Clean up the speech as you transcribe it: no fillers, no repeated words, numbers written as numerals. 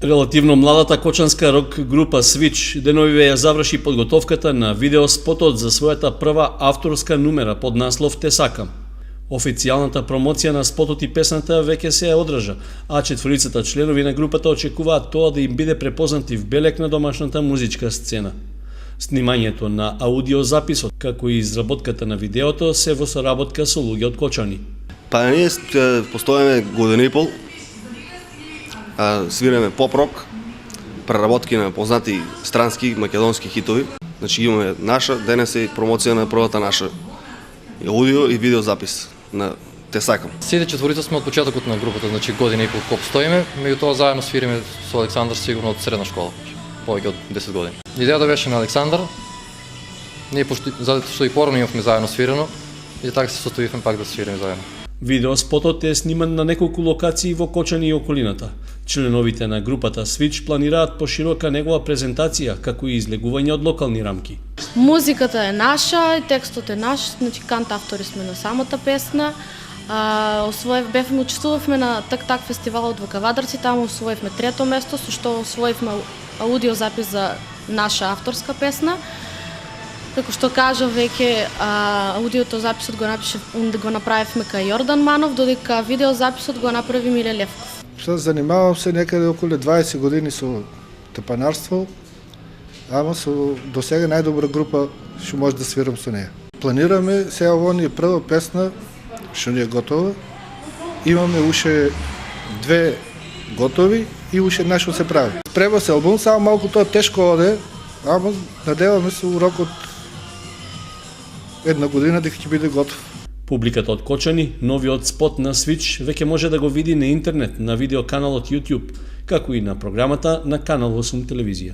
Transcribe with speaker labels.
Speaker 1: Релативно младата кочанска рок група Switch деновиве ја заврши подготовката на видеоспотот за својата прва авторска нумера под наслов Те сакам. Официјалната промоција на спотот и песната веќе се одржа, а четворицата членови на групата очекуваат тоа да им биде препознати в белек на домашната музичка сцена. Снимањето на аудиозаписот, како и изработката на видеото се во соработка со луѓе од Кочани.
Speaker 2: Па ние постојаме година и пол, свиреме поп-рок, преработки на познати странски македонски хитови. Значи имаме наша, денес е промоција на првата наша аудио и видеозапис на Те сакам.
Speaker 3: Сите четворица сме од почетокот на групата, значи година и пол колку стоиме, меѓутоа заедно свириме со Александар сигурно од средна школа, повеќе од 10 години. Идејата беше на Александар, ние затоа што и порано имавме заедно свирено, и така се составивме пак да свириме заедно.
Speaker 1: Видеоспотот е сниман на неколку локации во Кочани и околината. Членовите на групата Switch планираат поширока негова презентација, како и излегување од локални рамки.
Speaker 4: Музиката е наша, и текстот е наш, значи кантавтори сме на самата песна. Учествувавме на Так фестивалот во Кавадарци, таму освоивме трето место, со што освоивме аудиозапис за наша авторска песна. Како што кажа веќе, аудиото записот го направивме кај Јордан Манов, додека видеозаписот го направи Миле Левков.
Speaker 5: Занимавам се некаде околу 20 години со тепанарство, ама до сега најдобра група што може да свирам со неја. Планираме, сега ово ни е прва песна што ни е готова. Имаме уште две готови и уште една што се прави. Спрема се албум, само малку тоа тешко оде, ама надеваме се урокот една година дека ќе биде готов.
Speaker 1: Публиката од Кочани, новиот спот на Switch веќе може да го види на интернет, на видеоканалот YouTube, како и на програмата на Канал 8 телевизија.